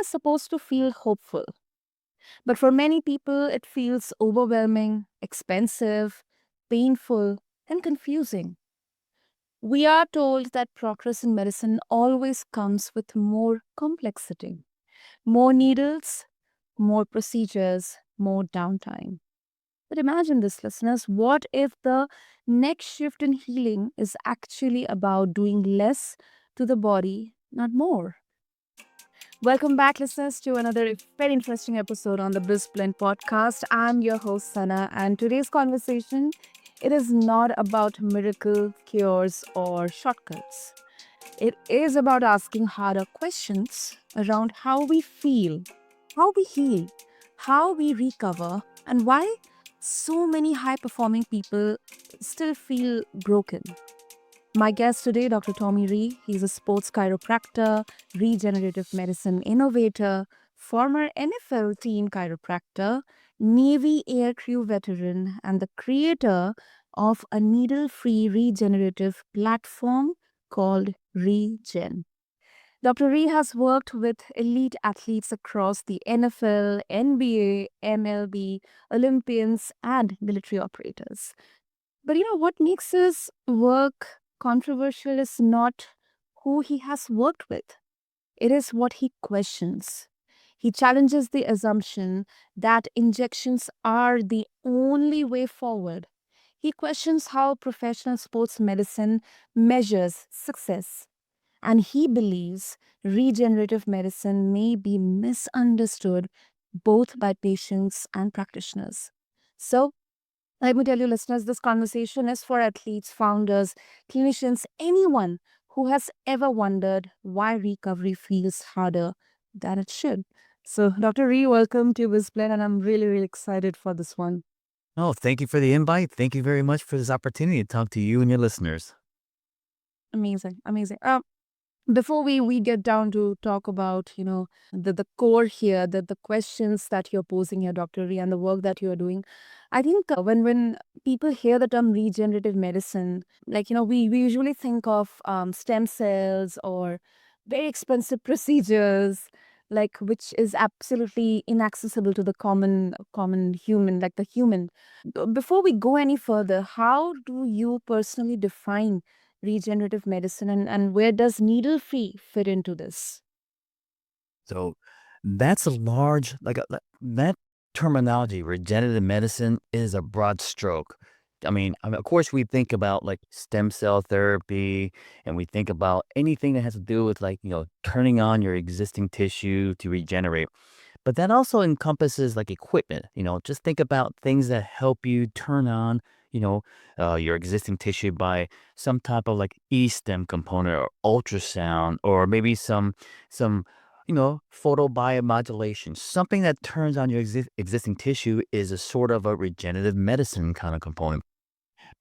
is supposed to feel hopeful. But for many people, it feels overwhelming, expensive, painful, and confusing. We are told that progress in medicine always comes with more complexity, more needles, more procedures, more downtime. But imagine this, listeners. What if the next shift in healing is actually about doing less to the body, not more? Welcome back, listeners, to another very interesting episode on the BizBlend podcast. I'm your host, Sana, and today's conversation, it is not about miracle cures or shortcuts. It is about asking harder questions around how we feel, how we heal, how we recover, and why so many high performing people still feel broken. My guest today, Dr. Tommy Rhee, he's a sports chiropractor, regenerative medicine innovator, former NFL team chiropractor, Navy aircrew veteran, and the creator of a needle free regenerative platform called Regen. Dr. Rhee has worked with elite athletes across the NFL, NBA, MLB, Olympians, and military operators. But what makes his work controversial is not who he has worked with, it is what he questions. He challenges the assumption that injections are the only way forward. He questions how professional sports medicine measures success. And he believes regenerative medicine may be misunderstood both by patients and practitioners. So, let me tell you, listeners, this conversation is for athletes, founders, clinicians, anyone who has ever wondered why recovery feels harder than it should. So, Dr. Rhee, welcome to BizBlend, and I'm really, really excited for this one. Oh, thank you for the invite. Thank you very much for this opportunity to talk to you and your listeners. Amazing, amazing. Before we get down to talk about the core here, the questions that you're posing here, Dr. Rhee, and the work that you're doing, I think when people hear the term regenerative medicine, like we usually think of stem cells or very expensive procedures, like which is absolutely inaccessible to the common human, like the human. Before we go any further, how do you personally define regenerative medicine, and where does needle free fit into this? So that's a large, that terminology, regenerative medicine, is a broad stroke. Of course, we think about like stem cell therapy and we think about anything that has to do with turning on your existing tissue to regenerate. But that also encompasses like equipment, just think about things that help you turn on, you know, your existing tissue by some type of like e-stem component or ultrasound, or maybe some, photobiomodulation. Something that turns on your existing tissue is a sort of a regenerative medicine kind of component.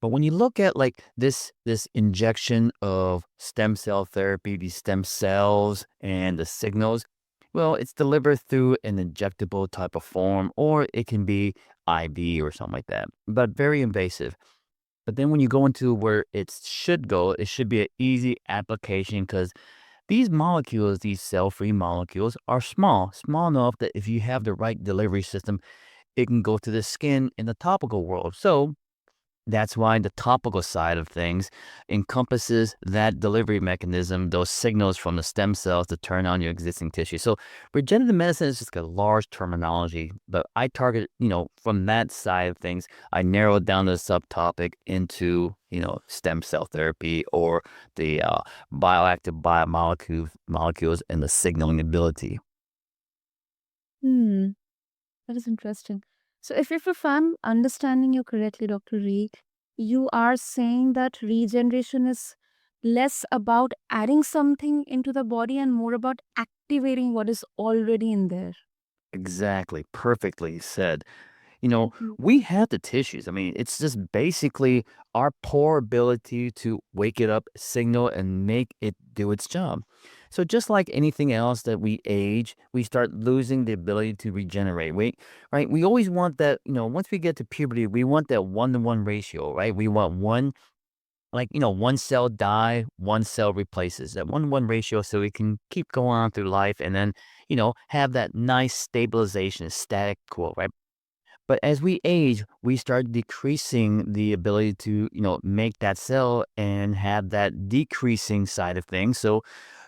But when you look at like this injection of stem cell therapy, these stem cells and the signals, well, it's delivered through an injectable type of form, or it can be IV or something like that, but very invasive. But then when you go into where it should go, it should be an easy application because these molecules, these cell-free molecules, are small enough that if you have the right delivery system, it can go to the skin in the topical world. So that's why the topical side of things encompasses that delivery mechanism, those signals from the stem cells to turn on your existing tissue. So regenerative medicine is just a large terminology, but I target, from that side of things, I narrowed down the subtopic into, stem cell therapy or the bioactive molecules and the signaling ability. Hmm, that is interesting. So if I'm understanding you correctly, Dr. Rhee, you are saying that regeneration is less about adding something into the body and more about activating what is already in there. Exactly. Perfectly said. You know, Mhm. we have the tissues. I mean, it's just basically our poor ability to wake it up, signal, and make it do its job. So just like anything else that we age, we start losing the ability to regenerate. Right? We always want that, once we get to puberty, we want that 1-to-1 ratio, right? We want one like, one cell die, one cell replaces that 1-1 ratio so we can keep going on through life and then, have that nice stabilization, static quo, right? But as we age, we start decreasing the ability to, make that cell and have that decreasing side of things. So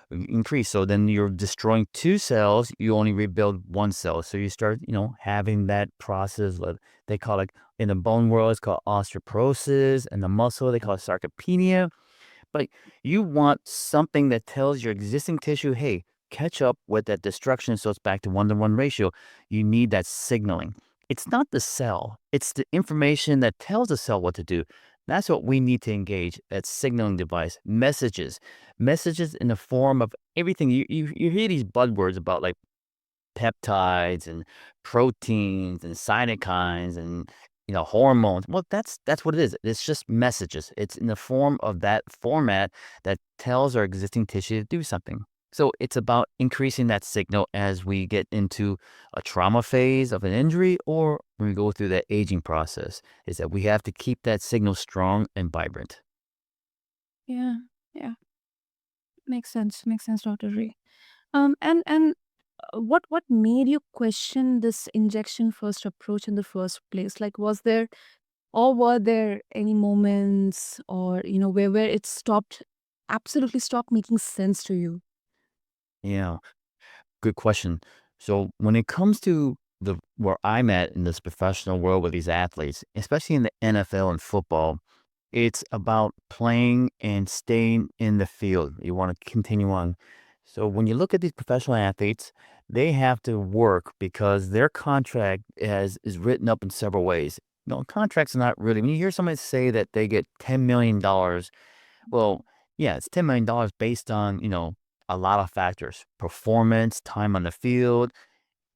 increase. So then you're destroying two cells, you only rebuild one cell. So you start, having that process of, they call, like, in the bone world, it's called osteoporosis, and the muscle, they call it sarcopenia. But you want something that tells your existing tissue, hey, catch up with that destruction so it's back to 1-to-1 ratio. You need that signaling. It's not the cell, it's the information that tells the cell what to do. That's what we need to engage, that signaling device, messages, messages in the form of everything. You hear these buzzwords about, like, peptides and proteins and cytokines and, hormones. Well, that's what it is. It's just messages. It's in the form of that format that tells our existing tissue to do something. So it's about increasing that signal as we get into a trauma phase of an injury or when we go through that aging process, is that we have to keep that signal strong and vibrant. Yeah, yeah, makes sense. Makes sense, Dr. Rhee. And what made you question this injection first approach in the first place? Like, was there or were there any moments or where it stopped, absolutely stopped making sense to you? Yeah. Good question. So when it comes to the where I'm at in this professional world with these athletes, especially in the NFL and football, it's about playing and staying in the field. You want to continue on. So when you look at these professional athletes, they have to work because their contract is written up in several ways. No, contracts are not really. When you hear somebody say that they get $10 million, well, yeah, it's $10 million based on, a lot of factors: performance, time on the field,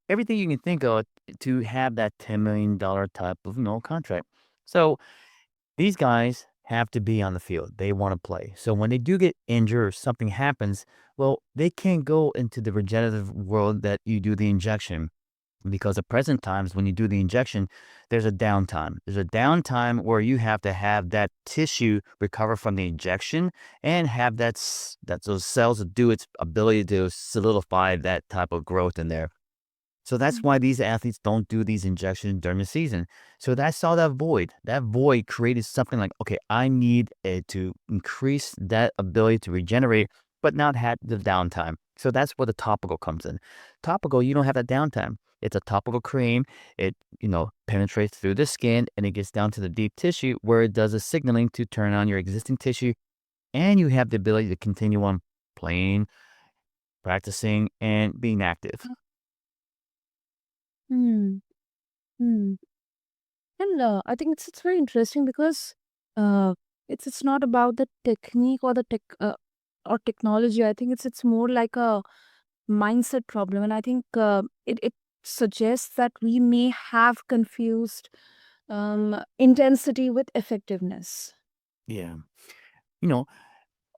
everything you can think of to have that $10 million type of, contract. So these guys have to be on the field. They want to play. So when they do get injured or something happens, well, they can't go into the regenerative world that you do the injection, because at present times when you do the injection, there's a downtime. There's a downtime where you have to have that tissue recover from the injection and have that those cells do its ability to solidify that type of growth in there. So that's Mm. why these athletes don't do these injections during the season. So that saw that void. That void created something like, okay, I need to increase that ability to regenerate, but not have the downtime. So that's where the topical comes in. Topical, you don't have that downtime. It's a topical cream. It, penetrates through the skin and it gets down to the deep tissue where it does a signaling to turn on your existing tissue. And you have the ability to continue on playing, practicing, and being active. Hmm. Hmm. And I think it's very interesting because uh, it's not about the technique or the tech or technology. I think it's more like a mindset problem, and I think it suggests that we may have confused intensity with effectiveness. Yeah. You know,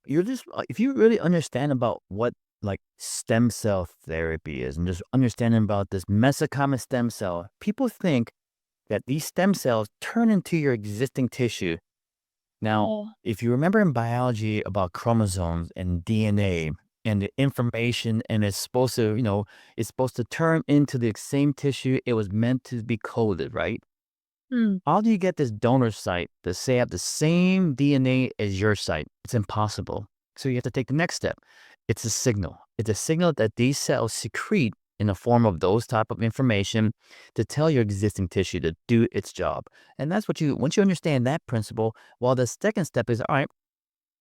you're just if you really understand about what, like, stem cell therapy is and just understanding about this mesenchymal stem cell, people think that these stem cells turn into your existing tissue. Now, Oh. if you remember in biology about chromosomes and DNA and the information, and it's supposed to, it's supposed to turn into the same tissue it was meant to be coded, right? Hmm. How do you get this donor site to say have the same DNA as your site? It's impossible. So you have to take the next step. It's a signal. It's a signal that these cells secrete in the form of those type of information to tell your existing tissue to do its job. And that's what you, once you understand that principle, well, the second step is, all right,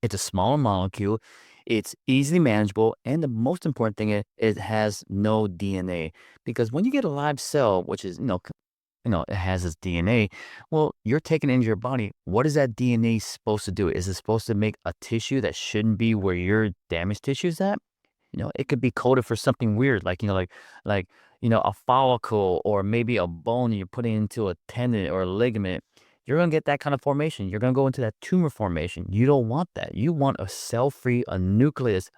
it's a smaller molecule, it's easily manageable, and the most important thing is it has no DNA. Because when you get a live cell, which is, it has its DNA. Well, you're taking it into your body. What is that DNA supposed to do? Is it supposed to make a tissue that shouldn't be where your damaged tissue is at? It could be coded for something weird, like, like, a follicle or maybe a bone you're putting into a tendon or a ligament. You're going to get that kind of formation. You're going to go into that tumor formation. You don't want that. You want a cell-free, a nucleus,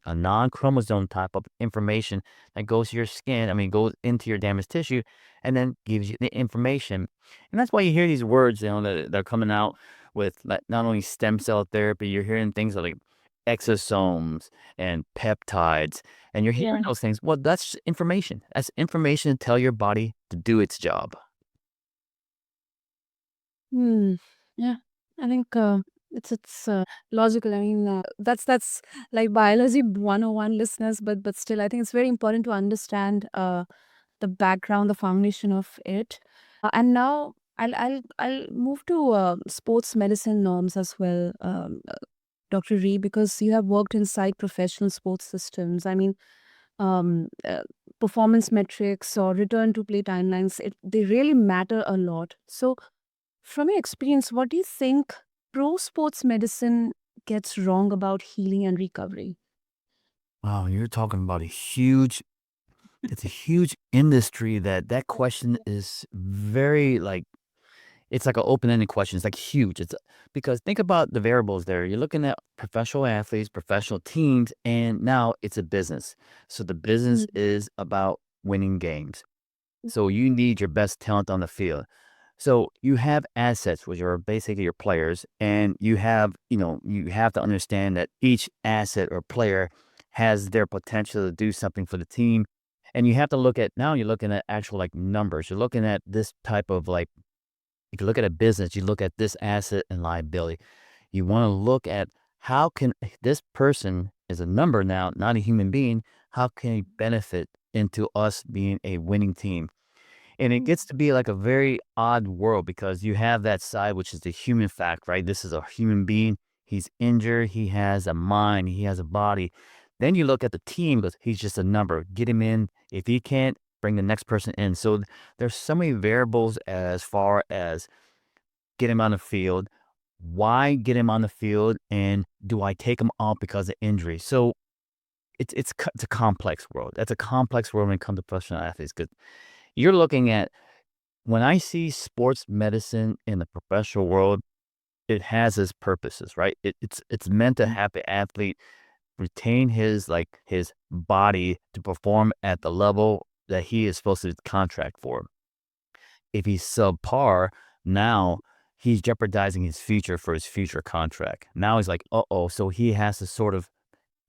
a non-chromosome type of information that goes to your skin, goes into your damaged tissue and then gives you the information. And that's why you hear these words, that are coming out. with like not only stem cell therapy, you're hearing things like exosomes and peptides, and you're hearing Yeah. those things. Well, that's information. That's information to tell your body to do its job. Hmm. Yeah. I think it's logical. I mean, that's like biology 101 listeners, but still, I think it's very important to understand the background, the foundation of it. And now I'll move to sports medicine norms as well, Dr. Rhee, because you have worked inside professional sports systems. I mean, um, uh, performance metrics or return to play timelines, they really matter a lot. So, from your experience, what do you think pro sports medicine gets wrong about healing and recovery? Wow, you're talking about a huge it's a huge industry that question is very like it's like an open-ended question. It's like huge. It's because think about the variables there. You're looking at professional athletes, professional teams, and now it's a business. So the business Mm. is about winning games. So you need your best talent on the field. So you have assets, which are basically your players, and you have to understand that each asset or player has their potential to do something for the team. And you have to look at now you're looking at actual like numbers. You're looking at this type of like if you look at a business, you look at this asset and liability. You want to look at how can this person is a number now, not a human being, how can he benefit into us being a winning team? And it Mm. gets to be like a very odd world because you have that side, which is the human fact, right? This is a human being. He's injured. He has a mind. He has a body. Then you look at the team, but he's just a number. Get him in. If he can't, bring the next person in. So there's so many variables as far as get him on the field. Why get him on the field? And do I take him off because of injury? So it's a complex world. That's a complex world when it comes to professional athletes because you're looking at when I see sports medicine in the professional world, it has its purposes, right? It's meant to Mm. have the athlete retain his body to perform at the level that he is supposed to contract for. If he's subpar, now he's jeopardizing his future for his future contract. Now he's like, uh-oh, so he has to sort of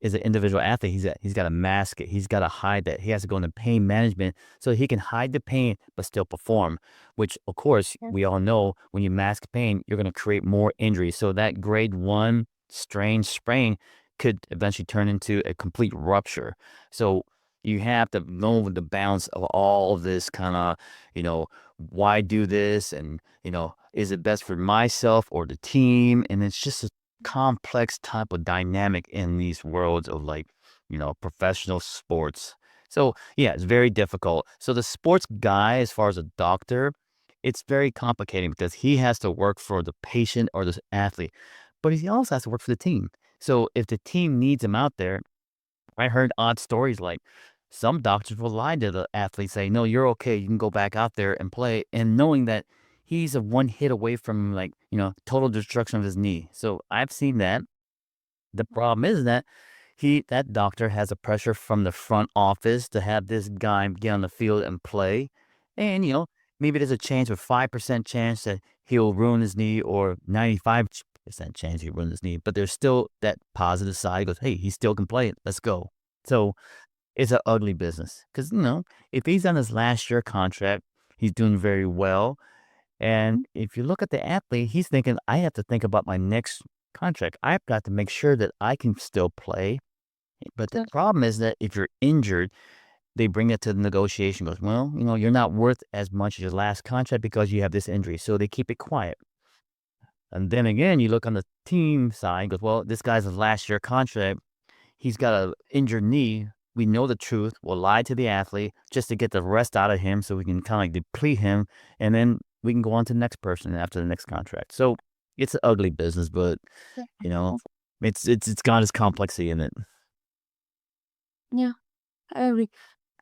is an individual athlete, he's got to mask it. He's got to hide that. He has to go into pain management so he can hide the pain but still perform. Which, of course, Yeah. we all know when you mask pain, you're going to create more injuries. So that grade one strain sprain could eventually turn into a complete rupture. So you have to know the balance of all of this kind of, why do this, and is it best for myself or the team? And it's just a complex type of dynamic in these worlds of like, professional sports. So yeah, it's very difficult. So the sports guy, as far as a doctor, it's very complicated because he has to work for the patient or the athlete, but he also has to work for the team. So if the team needs him out there, I heard odd stories like some doctors will lie to the athlete, say, no, you're okay. You can go back out there and play. And knowing that he's a one hit away from like, total destruction of his knee. So I've seen that. The problem is that that doctor has a pressure from the front office to have this guy get on the field and play. And, maybe there's a chance or 5% chance that he'll ruin his knee or 95% chance he'll ruin his knee. But there's still that positive side. He goes, hey, he still can play it. Let's go. So it's an ugly business because, if he's on his last year contract, he's doing very well. And if you look at the athlete, he's thinking, I have to think about my next contract. I've got to make sure that I can still play. But the Yeah. problem is that if you're injured, they bring it to the negotiation. Goes, well, you're not worth as much as your last contract because you have this injury. So they keep it quiet. And then again, you look on the team side, goes, well, this guy's his last year contract. He's got an injured knee. We know the truth. We'll lie to the athlete just to get the rest out of him so we can kind of like deplete him. And then we can go on to the next person after the next contract. So it's an ugly business, but you know, it's got its complexity in it. Yeah, I agree.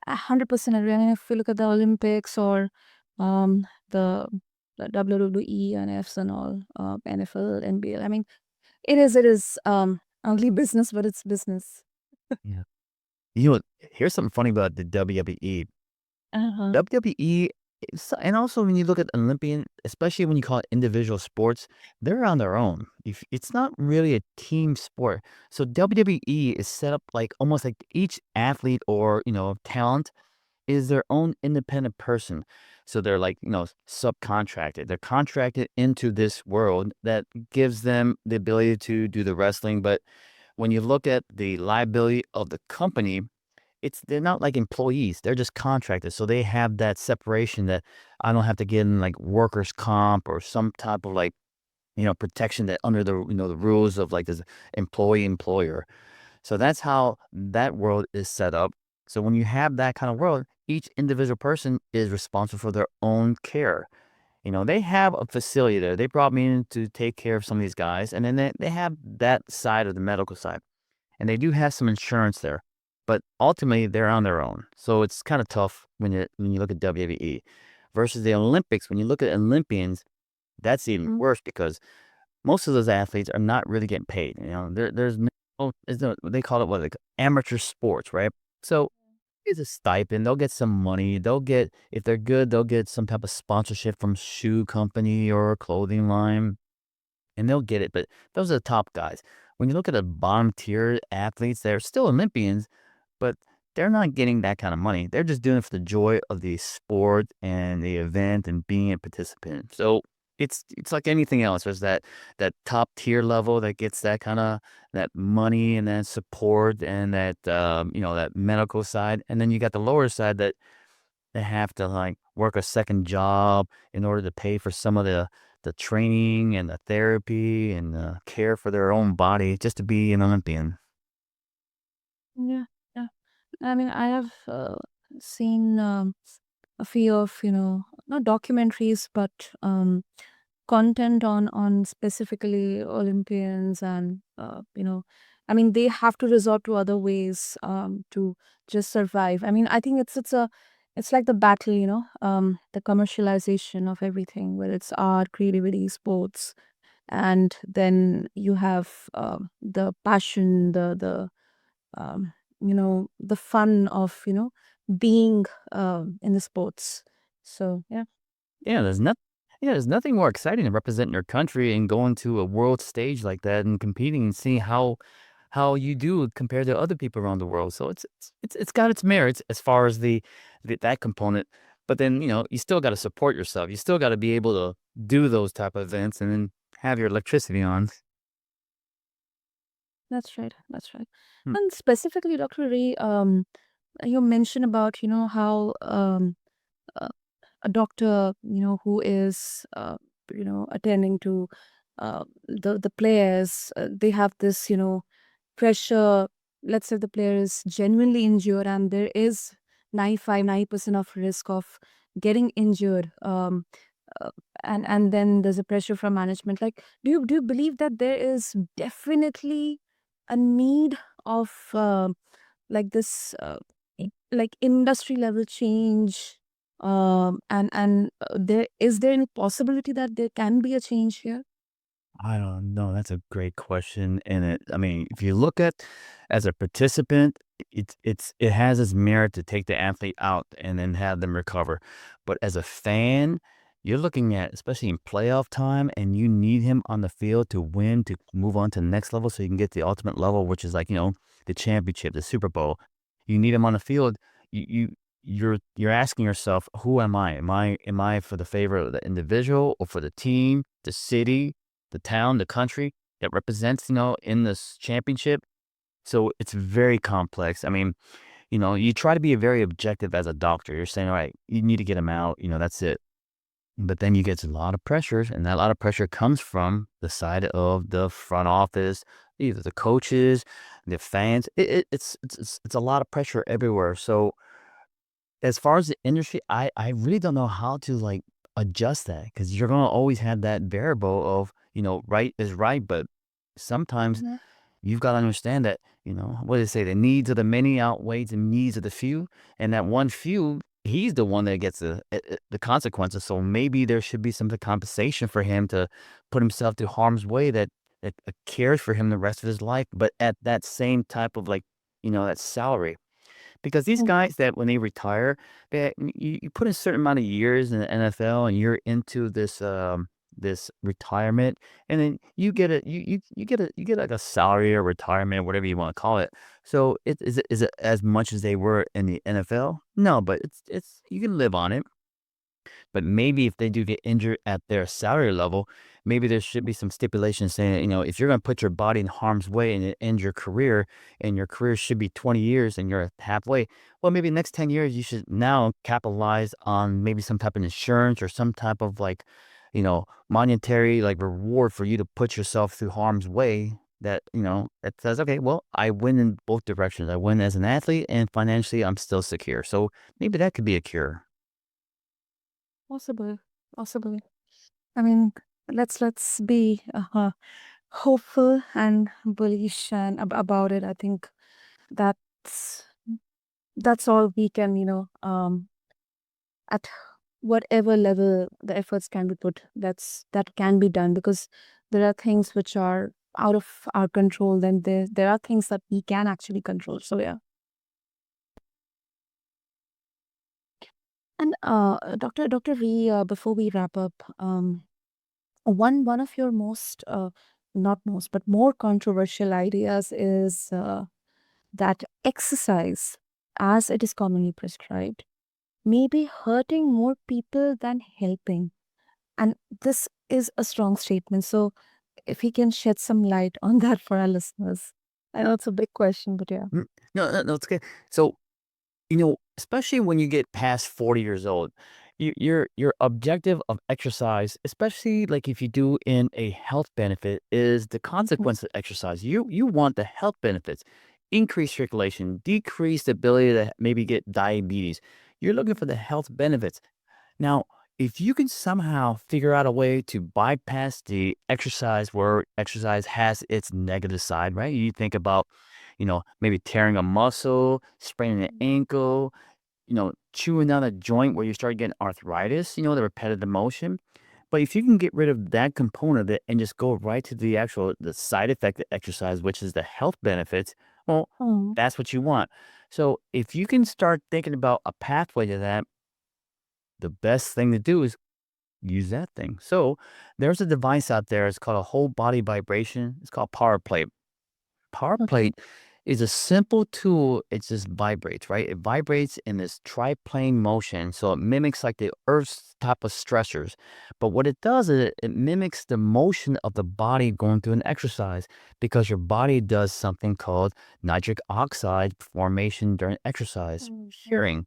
100% agree. And if you look at the Olympics or um, the, the WWE and Fs and all, NFL, NBL, I mean, it is ugly business, but it's business. Yeah. Here's something funny about the WWE. Uh-huh. WWE And also when you look at Olympian, especially when you call it individual sports, they're on their own. If it's not really a team sport. So WWE is set up like almost like each athlete or, talent is their own independent person. So they're like, subcontracted. They're contracted into this world that gives them the ability to do the wrestling. But when you look at the liability of the company, they're not like employees. They're just contractors. So they have that separation that I don't have to get in like workers' comp or some type of like, protection that under the rules of like this employee employer. So that's how that world is set up. So when you have that kind of world, each individual person is responsible for their own care. They have a facility there. They brought me in to take care of some of these guys, and then they have that side of the medical side. And they do have some insurance there. But ultimately, they're on their own. So it's kind of tough when you look at WWE versus the Olympics. When you look at Olympians, that's even Mm. worse because most of those athletes are not really getting paid. There's no, they call it what like amateur sports, right? So it's a stipend. They'll get some money. They'll get if they're good, they'll get some type of sponsorship from shoe company or clothing line, and they'll get it. But those are the top guys. When you look at the bottom tier athletes, they're still Olympians, but they're not getting that kind of money. They're just doing it for the joy of the sport and the event and being a participant. So it's like anything else. There's that top tier level that gets that kind of that money and that support and that that medical side, and then you got the lower side that they have to like work a second job in order to pay for some of the training and the therapy and the care for their own body just to be an Olympian. Yeah, yeah. I mean, I have seen a few of, not documentaries, but content on specifically Olympians, and I mean, they have to resort to other ways to just survive. I mean, I think it's like the battle, the commercialization of everything, whether it's art, creativity, sports, and then you have the passion, the the fun of being in the sports. So yeah. Yeah, there's nothing more exciting than representing your country and going to a world stage like that and competing and seeing how you do compared to other people around the world. So it's got its merits as far as that component. But then, you still got to support yourself. You still got to be able to do those type of events and then have your electricity on. That's right. That's right. Hmm. And specifically, Dr. Rhee, you mentioned about how uh, a doctor, who is attending to the players, they have this pressure. Let's say the player is genuinely injured, and there is 90% of risk of getting injured. Uh, and then there's a pressure from management. Like, do you believe that there is definitely a need of like this like industry level change, and there any possibility that there can be a change here? I don't know. That's a great question. And I mean, if you look at as a participant, it has its merit to take the athlete out and then have them recover. But as a fan, you're looking at, especially in playoff time, and you need him on the field to win, to move on to the next level so you can get the ultimate level, which is like, the championship, the Super Bowl. You need him on the field. You're asking yourself, who am I? Am I for the favor of the individual or for the team, the city, the town, the country that represents, in this championship. So it's very complex. I mean, you try to be very objective as a doctor. You're saying, all right, you need to get him out, that's it. But then you get a lot of pressures, and that lot of pressure comes from the side of the front office, either the coaches, the fans. It's a lot of pressure everywhere. So as far as the industry, I really don't know how to, like, adjust that because 'cause you're gonna always have that variable of, right is right, but sometimes Mhm. you've gotta understand that, what do they say? The needs of the many outweighs the needs of the few, and that one few, he's the one that gets the consequences, so maybe there should be some compensation for him to put himself to harm's way that cares for him the rest of his life, but at that same type of, like, that salary. Because these Mm. guys that when they retire, you put a certain amount of years in the NFL and you're into this retirement, and then you get like a salary or retirement, whatever you want to call it. So is it as much as they were in the NFL? No, but it's you can live on it. But maybe if they do get injured at their salary level, maybe there should be some stipulations saying, if you're going to put your body in harm's way and it ends your career, and your career should be 20 years and you're halfway, well, maybe the next 10 years you should now capitalize on maybe some type of insurance or some type of like, monetary like reward for you to put yourself through harm's way that, that says, okay, well, I win in both directions. I win as an athlete and financially I'm still secure. So maybe that could be a cure. Possible, possible. I mean, let's be hopeful and bullish and about it. I think that's that's all we can, at whatever level the efforts can be put, that can be done, because there are things which are out of our control. Then there are things that we can actually control. So yeah. And Dr. Rhee, before we wrap up, one of your most not most but more controversial ideas is that exercise, as it is commonly prescribed, may be hurting more people than helping. And this is a strong statement. So if we can shed some light on that for our listeners. I know it's a big question, but yeah. Mm, no, it's good. So, especially when you get past 40 years old, your objective of exercise, especially like if you do in a health benefit, is the Mhm. consequence of exercise. You want the health benefits, increase circulation, decrease the ability to maybe get diabetes. You're looking for the health benefits. Now, if you can somehow figure out a way to bypass the exercise where exercise has its negative side, right? You think about, maybe tearing a muscle, spraining an ankle, chewing on a joint where you start getting arthritis, the repetitive motion. But if you can get rid of that component of it and just go right to the side effect of exercise, which is the health benefits, well, Mm. that's what you want. So if you can start thinking about a pathway to that, the best thing to do is use that thing. So there's a device out there. It's called a whole body vibration. It's called Power Plate. Power Okay. Plate is a simple tool. It just vibrates, right? It vibrates in this triplane motion. So it mimics like the Earth's type of stressors. But what it does is it mimics the motion of the body going through an exercise, because your body does something called nitric oxide formation during exercise. Mm. Shearing.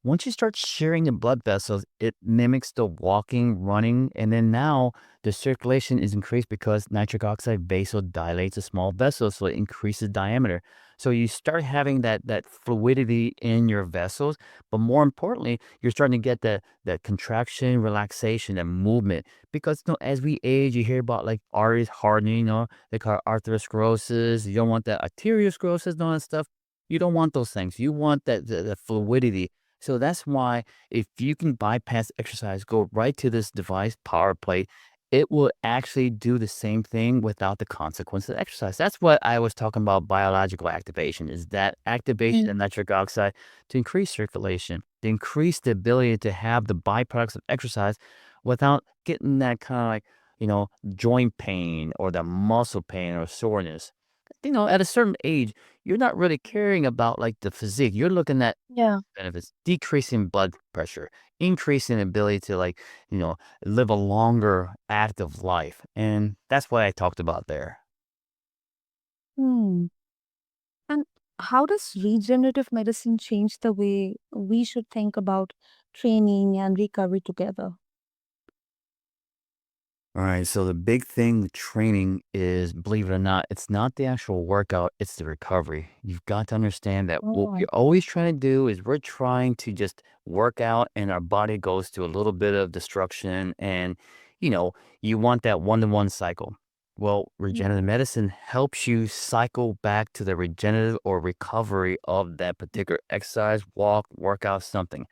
Once you start shearing the blood vessels, it mimics the walking, running, and then now the circulation is increased because nitric oxide vasodilates a small vessel, so it increases diameter. So you start having that fluidity in your vessels, but more importantly, you're starting to get the contraction, relaxation, and movement. Because as we age, you hear about like arteries hardening, they call it arteriosclerosis. You don't want that arteriosclerosis and all that stuff. You don't want those things. You want the fluidity. So that's why if you can bypass exercise, go right to this device, Power Plate, it will actually do the same thing without the consequence of exercise. That's what I was talking about biological activation, is that activation of Mm. nitric oxide to increase circulation, to increase the ability to have the byproducts of exercise without getting that kind of like, joint pain or the muscle pain or soreness. At a certain age, you're not really caring about like the physique. You're looking at Yeah. benefits, decreasing blood pressure, increasing ability to like, you know, live a longer active life. And that's what I talked about there. Hmm. And how does regenerative medicine change the way we should think about training and recovery together? All right. So the big thing with training is, believe it or not, it's not the actual workout, it's the recovery. You've got to understand that what we're Oh. always trying to do is we're trying to just work out and our body goes through a little bit of destruction. And, you want that one-to-one cycle. Well, regenerative Mm. medicine helps you cycle back to the regenerative or recovery of that particular exercise, walk, workout, something.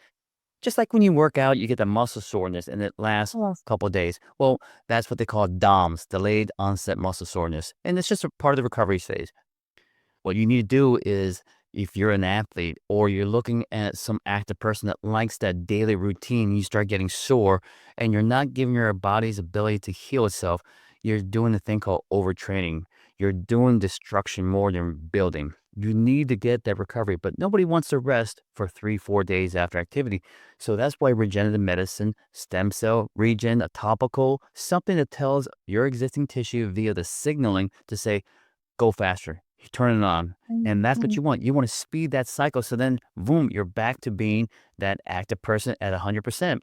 Just like when you work out, you get the muscle soreness and it lasts Yes. a couple of days. Well, that's what they call DOMS, delayed onset muscle soreness. And it's just a part of the recovery phase. What you need to do is if you're an athlete or you're looking at some active person that likes that daily routine, you start getting sore and you're not giving your body's ability to heal itself, you're doing a thing called overtraining. You're doing destruction more than building. You need to get that recovery, but nobody wants to rest for 3, 4 days after activity. So that's why regenerative medicine, stem cell, regen, a topical, something that tells your existing tissue via the signaling to say, go faster. You turn it on. And that's what Mhm. you want. You want to speed that cycle. So then, boom, you're back to being that active person at 100%.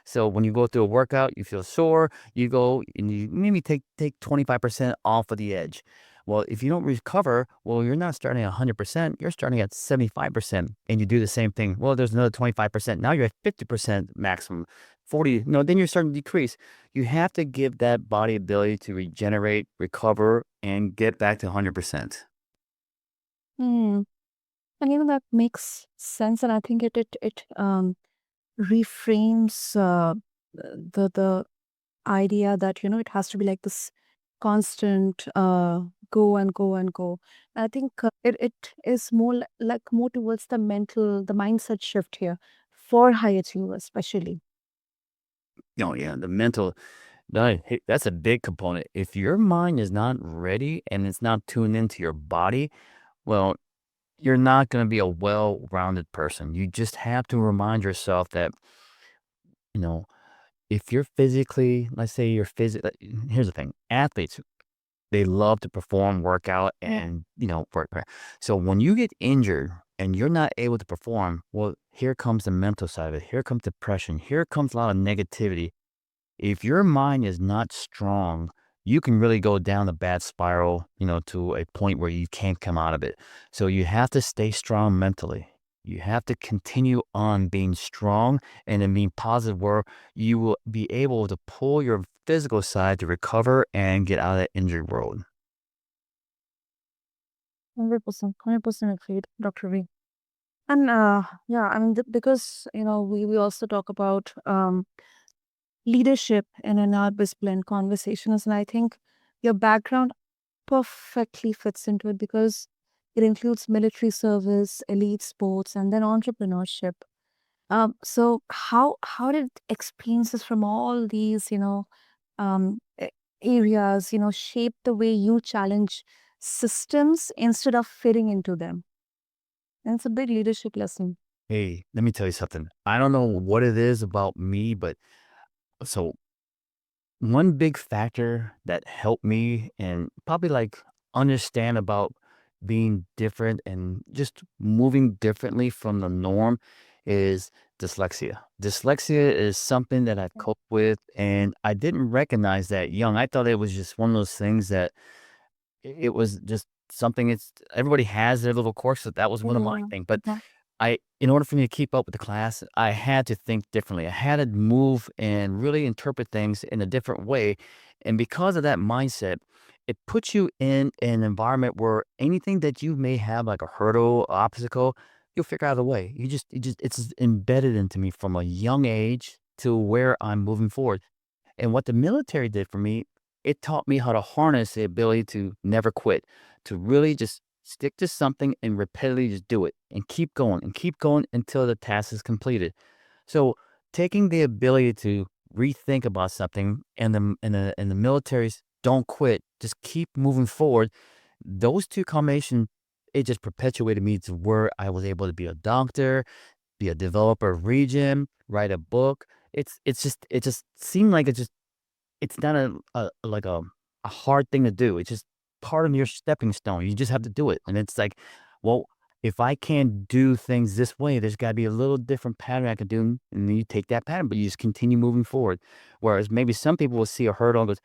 So when you go through a workout, you feel sore, you go and you maybe take 25% off of the edge. Well, if you don't recover, well, you're not starting at 100%, you're starting at 75%. And you do the same thing. Well, there's another 25%. Now you're at 50% maximum. 40, no, then you're starting to decrease. You have to give that body ability to regenerate, recover, and get back to 100%. Hmm. And that makes sense, and I think it reframes the idea that it has to be like this constant go and go and go. I think it is more like more towards the mindset shift here for high achievers, especially. Oh, yeah, the mental, hey, that's a big component. If your mind is not ready and it's not tuned into your body, well, you're not going to be a well-rounded person. You just have to remind yourself that, you know, if you're physically, let's say you're physically, here's the thing, athletes, they love to perform, work out, and, work. Right? So when you get injured and you're not able to perform, well, here comes the mental side of it. Here comes depression. Here comes a lot of negativity. If your mind is not strong, you can really go down a bad spiral, to a point where you can't come out of it. So you have to stay strong mentally. You have to continue on being strong and then being positive, where you will be able to pull your physical side to recover and get out of that injured world. 100%, 100% agreed, Dr. V. And yeah, I mean, because we also talk about leadership in our BizBlend conversations, and I think your background perfectly fits into it because it includes military service, elite sports, and then entrepreneurship. So how did experiences from all these areas shape the way you challenge systems instead of fitting into them? And it's a big leadership lesson. Hey, let me tell you something. I don't know what it is about me, but so one big factor that helped me and probably like understand about being different and just moving differently from the norm is dyslexia. Dyslexia is something that I cope with, and I didn't recognize that young. I thought it was just one of those things that it was just something. It's everybody has their little quirks. So that was one of my Yeah. things. But in order for me to keep up with the class, I had to think differently. I had to move and really interpret things in a different way. And because of that mindset, it puts you in an environment where anything that you may have, like a hurdle, obstacle, you'll figure out a way. It's embedded into me from a young age to where I'm moving forward. And what the military did for me, it taught me how to harness the ability to never quit, to really just stick to something and repeatedly just do it and keep going until the task is completed. So taking the ability to rethink about something and the military's don't quit, just keep moving forward. Those two combinations, it just perpetuated me to where I was able to be a doctor, be a developer of Regen, write a book. It just seemed like it's not a hard thing to do. It's just part of your stepping stone. You just have to do it. And it's like, well, if I can't do things this way, there's got to be a little different pattern I could do. And then you take that pattern, but you just continue moving forward. Whereas maybe some people will see a hurdle and goes,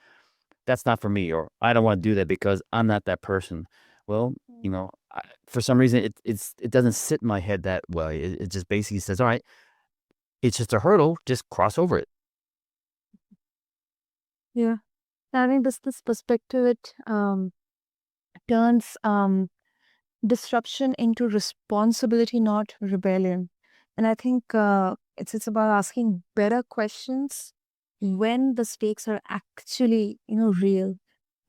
that's not for me, or I don't want to do that because I'm not that person. Well, for some reason, it doesn't sit in my head that way. It just basically says, all right, it's just a hurdle, just cross over it. Yeah. I think this perspective it turns disruption into responsibility, not rebellion. And I think it's about asking better questions when the stakes are actually real.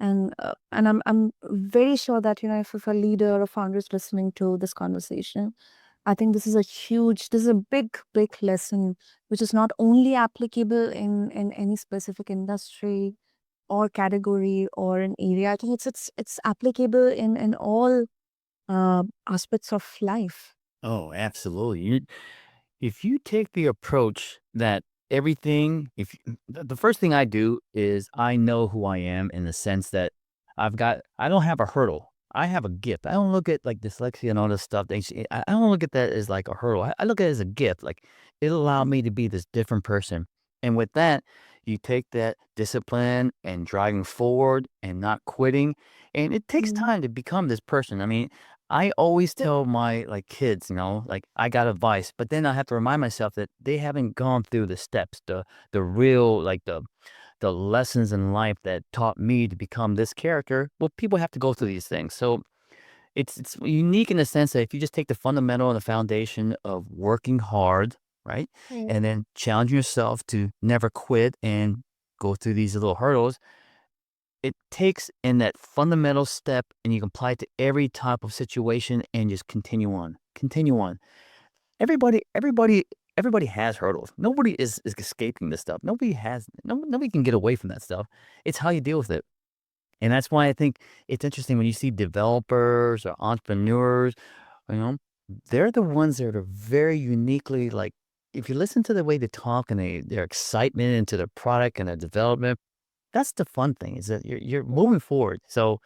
And I'm very sure that, if a leader or a founder is listening to this conversation, I think this is a big lesson, which is not only applicable in any specific industry or category or an area. I think it's applicable in all aspects of life. Oh, absolutely. If you take the approach that everything, if the first thing I do is I know who I am in the sense that I don't have a hurdle. I have a gift. I don't look at like dyslexia and all this stuff. I don't look at that as like a hurdle. I look at it as a gift. Like it'll allow me to be this different person. And with that, you take that discipline and driving forward and not quitting. And it takes Mm. time to become this person. I mean, I always tell my, like, kids, like, I got advice, but then I have to remind myself that they haven't gone through the steps, the real, like, the lessons in life that taught me to become this character. Well, people have to go through these things. So it's unique in the sense that if you just take the fundamental and the foundation of working hard, right? Mm. And then challenge yourself to never quit and go through these little hurdles, it takes in that fundamental step and you can apply it to every type of situation and just continue on. Continue on. Everybody, everybody, everybody has hurdles. Nobody is escaping this stuff. Nobody can get away from that stuff. It's how you deal with it. And that's why I think it's interesting when you see developers or entrepreneurs, you know, they're the ones that are very uniquely like if you listen to the way they talk and their excitement into their product and their development, that's the fun thing is that you're Yeah. moving forward. So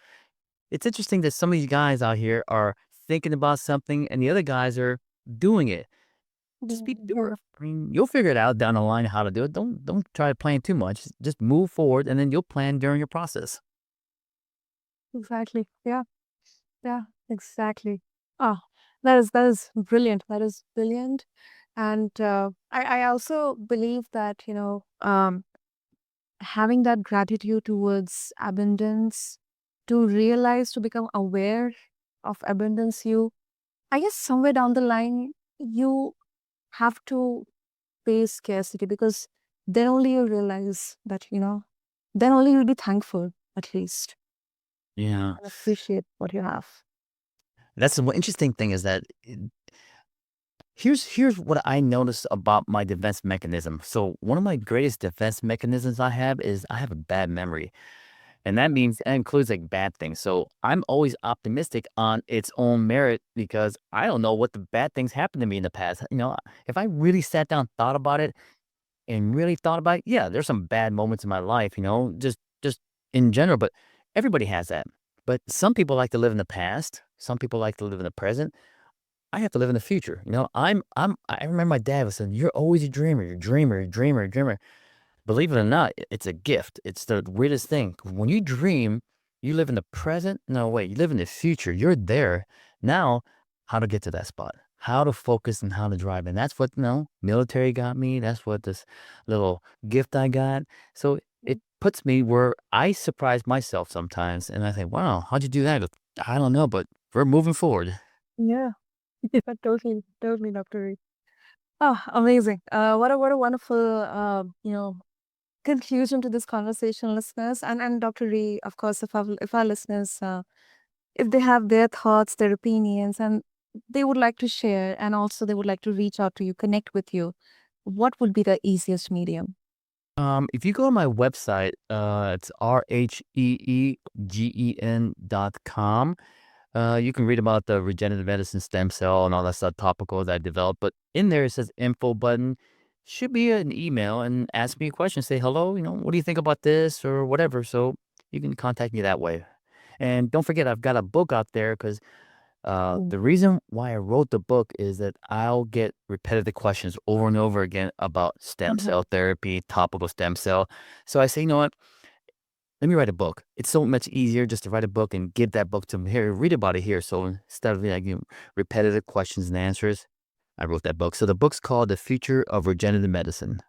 it's interesting that some of these guys out here are thinking about something and the other guys are doing it. Just be the doer. I mean, you'll figure it out down the line how to do it. Don't try to plan too much. Just move forward and then you'll plan during your process. Exactly. Yeah. Yeah. Exactly. Ah, that is brilliant. That is brilliant. And I also believe that, having that gratitude towards abundance, to realize, to become aware of abundance, I guess somewhere down the line, you have to face scarcity, because then only you realize that, then only you'll be thankful, at least, Yeah. and appreciate what you have. That's the one interesting thing is that here's what I noticed about my defense mechanism. So one of my greatest defense mechanisms I have is I have a bad memory. And that means that includes like bad things. So I'm always optimistic on its own merit because I don't know what the bad things happened to me in the past. If I really sat down, thought about it, and really thought about it, yeah, there's some bad moments in my life, just in general, but everybody has that. But some people like to live in the past. Some people like to live in the present. I have to live in the future. I remember my dad was saying, "You're always a dreamer. You're a dreamer, a dreamer, a dreamer." Believe it or not, it's a gift. It's the weirdest thing. When you dream, you live in the present. No, wait, you live in the future. You're there. Now, how to get to that spot, how to focus and how to drive. And that's what, military got me. That's what this little gift I got. So it puts me where I surprise myself sometimes. And I think, wow, how'd you do that? He goes, I don't know, but we're moving forward. Yeah, yeah, totally, totally, Dr. Rhee. Oh, amazing. What a wonderful, conclusion to this conversation, listeners. And Dr. Rhee, of course, if our listeners, if they have their thoughts, their opinions, and they would like to share, and also they would like to reach out to you, connect with you, what would be the easiest medium? If you go to my website, it's RHEEGEN.com. You can read about the regenerative medicine stem cell and all that stuff topical that I developed. But in there, it says info button. Should be an email and ask me a question. Say hello. What do you think about this or whatever? So you can contact me that way. And don't forget, I've got a book out there because Mm. the reason why I wrote the book is that I'll get repetitive questions over and over again about stem Mhm. cell therapy, topical stem cell. So I say, you know what? Let me write a book. It's so much easier just to write a book and give that book to them here, read about it here. So instead of like repetitive questions and answers, I wrote that book. So the book's called The Future of Regenerative Medicine.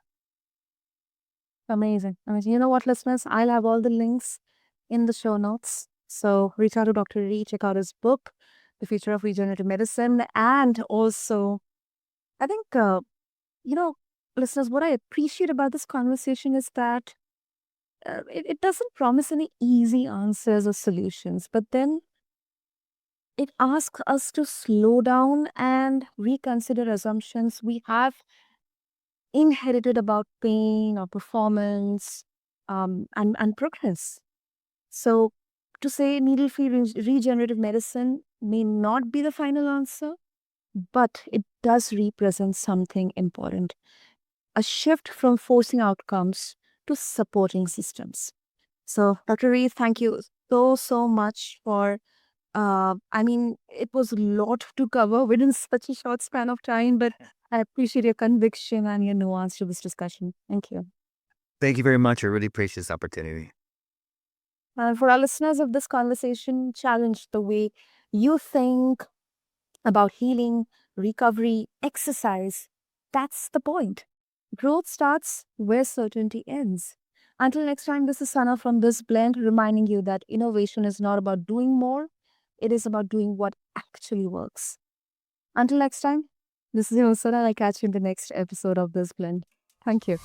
Amazing. Amazing. You know what, listeners? I'll have all the links in the show notes. So reach out to Dr. Rhee, check out his book, The Future of Regenerative Medicine. And also, I think, you know, listeners, what I appreciate about this conversation is that it doesn't promise any easy answers or solutions, but then it asks us to slow down and reconsider assumptions we have inherited about pain or performance, and progress. So, to say needle free regenerative medicine may not be the final answer, but it does represent something important, a shift from forcing outcomes to supporting systems. So, Dr. Rhee, thank you so much for. It was a lot to cover within such a short span of time, but I appreciate your conviction and your nuance to this discussion. Thank you. Thank you very much. I really appreciate this opportunity. For our listeners of this conversation, challenge the way you think about healing, recovery, exercise. That's the point. Growth starts where certainty ends. Until next time, this is Sana from BizBlend reminding you that innovation is not about doing more, it is about doing what actually works. Until next time, this is Sana. I'll catch you in the next episode of BizBlend. Thank you.